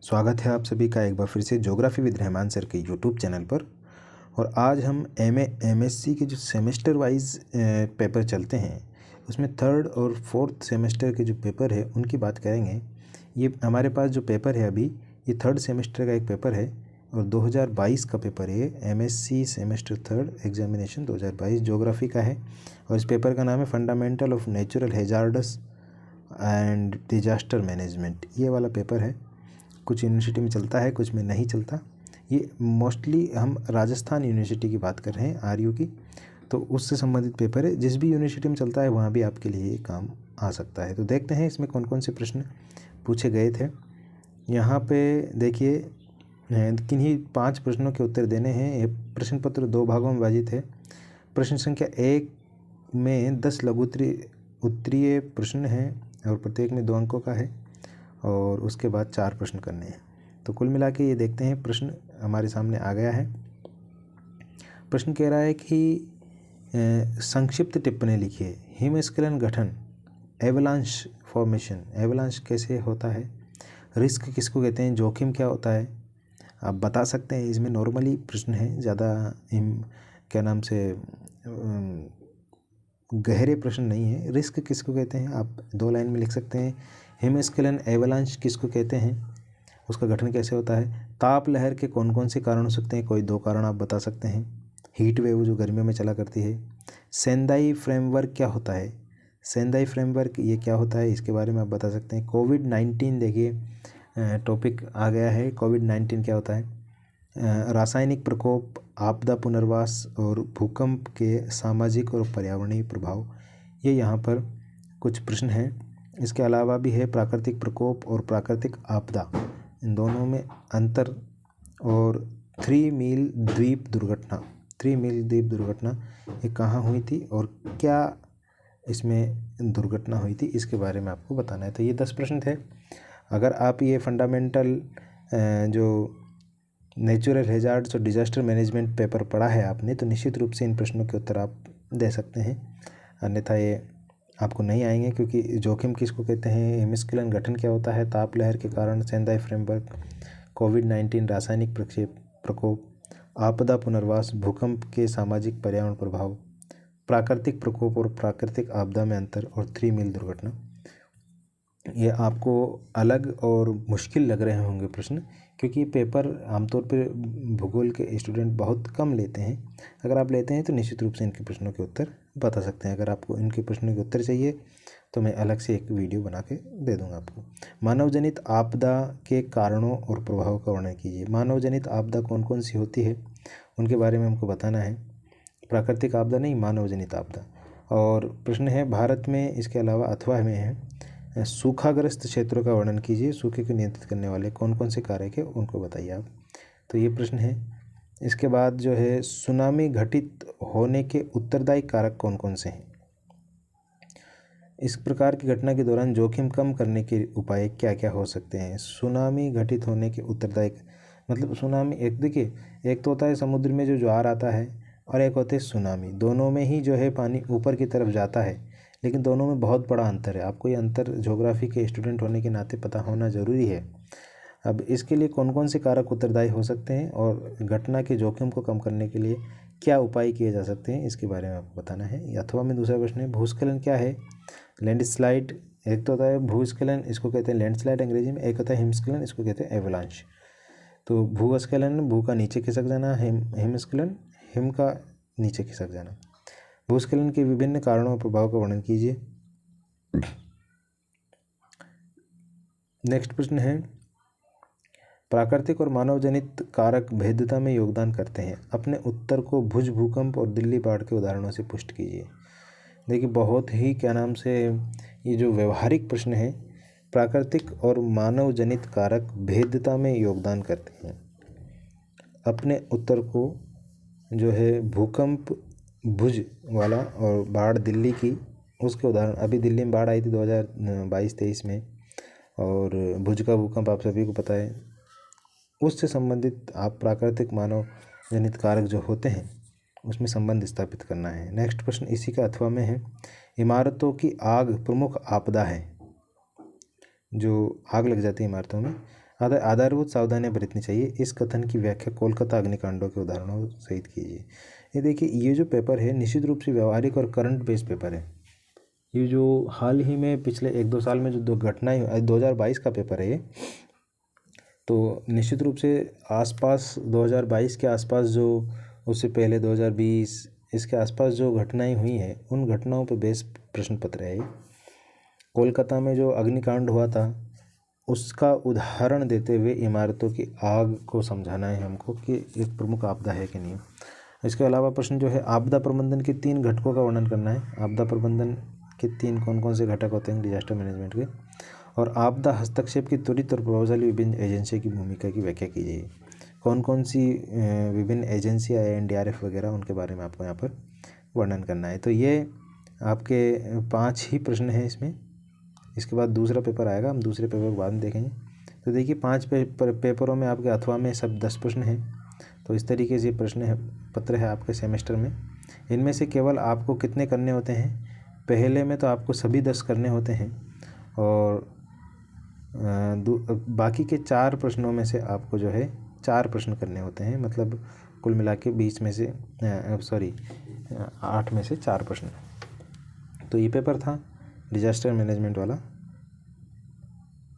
स्वागत है आप सभी का एक बार फिर से ज्योग्राफी विद रहमान सर के यूट्यूब चैनल पर। और आज हम एमएससी के जो सेमेस्टर वाइज पेपर चलते हैं उसमें थर्ड और फोर्थ सेमेस्टर के जो पेपर है उनकी बात करेंगे। ये हमारे पास जो पेपर है अभी ये थर्ड सेमेस्टर का एक पेपर है और 2022 का पेपर है। MSc semester third examination 2022 geography का है और इस पेपर का नाम है fundamental of natural hazards and disaster management. ये वाला पेपर है। कुछ यूनिवर्सिटी में चलता है, कुछ में नहीं चलता। ये मोस्टली हम राजस्थान यूनिवर्सिटी की बात कर रहे हैं, आरयू की, तो उससे संबंधित पेपर है। जिस भी यूनिवर्सिटी में चलता है वहाँ भी आपके लिए ये काम आ सकता है। तो देखते हैं इसमें कौन कौन से प्रश्न पूछे गए थे। यहाँ पे देखिए किन्हीं 5 प्रश्नों के उत्तर देने हैं। ये प्रश्न पत्र 2 भागों में विभाजित है। प्रश्न संख्या 1 में 10 लघु उत्तरीय प्रश्न हैं और प्रत्येक में 2 अंकों का है और उसके बाद 4 प्रश्न करने हैं। तो कुल मिला के ये देखते हैं, प्रश्न हमारे सामने आ गया है। प्रश्न कह रहा है कि संक्षिप्त टिप्पणी लिखिए। हिमस्खलन गठन, एवलांश फॉर्मेशन, एवलांश कैसे होता है, रिस्क किसको कहते हैं, जोखिम क्या होता है, आप बता सकते हैं। इसमें नॉर्मली प्रश्न है, ज़्यादा क्या नाम से गहरे प्रश्न नहीं है। रिस्क किसको कहते हैं आप 2 लाइन में लिख सकते हैं। हिमस्खलन एवलांश किसको कहते हैं, उसका गठन कैसे होता है। ताप लहर के कौन कौन से कारण हो सकते हैं, कोई 2 कारण आप बता सकते हैं। हीट वेव जो गर्मियों में चला करती है। सेंदाई फ्रेमवर्क क्या होता है, सेंदाई फ्रेमवर्क ये क्या होता है, इसके बारे में आप बता सकते हैं। कोविड-19 देखिए टॉपिक आ गया है, कोविड-19 क्या होता है। रासायनिक प्रकोप, आपदा पुनर्वास और भूकंप के सामाजिक और पर्यावरणीय प्रभाव, ये यहाँ पर कुछ प्रश्न हैं। इसके अलावा भी है प्राकृतिक प्रकोप और प्राकृतिक आपदा, इन दोनों में अंतर। और 3 मील द्वीप दुर्घटना, 3 मील द्वीप दुर्घटना ये कहाँ हुई थी और क्या इसमें दुर्घटना हुई थी, इसके बारे में आपको बताना है। तो ये 10 प्रश्न थे। अगर आप ये फंडामेंटल जो नेचुरल हैजार्ड्स और डिजास्टर मैनेजमेंट पेपर पढ़ा है आपने, तो निश्चित रूप से इन प्रश्नों के उत्तर आप दे सकते हैं, अन्यथा ये आपको नहीं आएंगे। क्योंकि जोखिम किसको कहते हैं, हिमस्खलन गठन क्या होता है, ताप लहर के कारण सेंदाई फ्रेमवर्क, कोविड-19 रासायनिक प्रकोप, आपदा पुनर्वास, भूकंप के सामाजिक पर्यावरण प्रभाव, प्राकृतिक प्रकोप और प्राकृतिक आपदा में अंतर और 3 मील दुर्घटना। ये आपको अलग और मुश्किल लग रहे होंगे प्रश्न, क्योंकि पेपर आमतौर पर भूगोल के स्टूडेंट बहुत कम लेते हैं। अगर आप लेते हैं तो निश्चित रूप से इनके प्रश्नों के उत्तर बता सकते हैं। अगर आपको इनके प्रश्नों के उत्तर चाहिए तो मैं अलग से एक वीडियो बना के दे दूंगा आपको। मानव जनित आपदा के कारणों और प्रभाव का वर्णन कीजिए। मानव जनित आपदा कौन कौन सी होती है उनके बारे में हमको बताना है। प्राकृतिक आपदा नहीं, मानव जनित आपदा। और प्रश्न है भारत में, इसके अलावा अथवा में है, सूखाग्रस्त क्षेत्रों का वर्णन कीजिए। सूखे को नियंत्रित करने वाले कौन कौन से कारक है उनको बताइए आप। तो ये प्रश्न है। इसके बाद जो है सुनामी घटित होने के उत्तरदायी कारक कौन कौन से हैं। इस प्रकार की घटना के दौरान जोखिम कम करने के उपाय क्या क्या हो सकते हैं। सुनामी घटित होने के उत्तरदायी मतलब सुनामी, एक देखिए, एक तो होता है समुद्र में जो ज्वार आता है और एक होते है सुनामी। दोनों में ही जो है पानी ऊपर की तरफ जाता है, लेकिन दोनों में बहुत बड़ा अंतर है। आपको ये अंतर ज्योग्राफी के स्टूडेंट होने के नाते पता होना ज़रूरी है। अब इसके लिए कौन कौन से कारक उत्तरदायी हो सकते हैं और घटना के जोखिम को कम करने के लिए क्या उपाय किए जा सकते हैं, इसके बारे में आपको बताना है। अथवा में दूसरा प्रश्न है भूस्खलन क्या है। लैंडस्लाइड, एक तो होता है भूस्खलन, इसको कहते हैं लैंडस्लाइड अंग्रेजी में, एक होता है हिमस्खलन, इसको कहते हैं एवलांश। तो भूस्खलन, भू का नीचे खिसक जाना, हिमस्खलन हिम का नीचे खिसक जाना। भूस्खलन के विभिन्न कारणों और प्रभाव का वर्णन कीजिए। नेक्स्ट प्रश्न है प्राकृतिक और मानव जनित कारक भेद्यता में योगदान करते हैं। अपने उत्तर को भुज भूकंप और दिल्ली बाढ़ के उदाहरणों से पुष्ट कीजिए। देखिए बहुत ही क्या नाम से ये जो व्यवहारिक प्रश्न है, प्राकृतिक और मानव जनित कारक भेद्यता में योगदान करते हैं। अपने उत्तर को जो है भूकंप भुज वाला और बाढ़ दिल्ली की, उसके उदाहरण, अभी दिल्ली में बाढ़ आई थी 2022-23 में, और भुज का भूकंप आप सभी को पता है। उससे संबंधित आप प्राकृतिक मानव जनित कारक जो होते हैं उसमें संबंध स्थापित करना है। नेक्स्ट प्रश्न इसी का अथवा में है इमारतों की आग प्रमुख आपदा है। जो आग लग जाती है इमारतों में, आधारभूत सावधानियां बरतनी चाहिए। इस कथन की व्याख्या कोलकाता अग्निकांडों के उदाहरणों सहित कीजिए। ये देखिए, ये जो पेपर है निश्चित रूप से व्यवहारिक और करंट बेस्ड पेपर है। ये जो हाल ही में पिछले 1-2 साल में जो दो घटनाएं, 2022 का पेपर है ये, तो निश्चित रूप से आसपास 2022 के आसपास जो, उससे पहले 2020 इसके आसपास जो घटनाएं हुई हैं उन घटनाओं पर बेस्ड प्रश्न पत्र है। कोलकाता में जो अग्निकांड हुआ था उसका उदाहरण देते हुए इमारतों की आग को समझाना है हमको कि एक प्रमुख आपदा है कि नहीं। इसके अलावा प्रश्न जो है, आपदा प्रबंधन के 3 घटकों का वर्णन करना है। आपदा प्रबंधन के 3 कौन कौन से घटक होते हैं डिजास्टर मैनेजमेंट के, और आपदा हस्तक्षेप की त्वरित और प्रभावशाली विभिन्न एजेंसियों की भूमिका की व्याख्या कीजिए। कौन कौन सी विभिन्न एजेंसियाँ है, NDRF वगैरह, उनके बारे में आपको यहाँ पर वर्णन करना है। तो ये आपके 5 ही प्रश्न हैं इसमें। इसके बाद दूसरा पेपर आएगा, हम दूसरे पेपर को बाद में देखेंगे। तो देखिए 5 पेपरों में आपके अथवा में सब 10 प्रश्न हैं। तो इस तरीके से प्रश्न है पत्र है आपके सेमेस्टर में। इनमें से केवल आपको कितने करने होते हैं, पहले में तो आपको सभी 10 करने होते हैं, और बाकी के 4 प्रश्नों में से आपको जो है 4 प्रश्न करने होते हैं। मतलब कुल मिला के 20 में से 8 में से 4 प्रश्न। तो ये पेपर था डिजास्टर मैनेजमेंट वाला।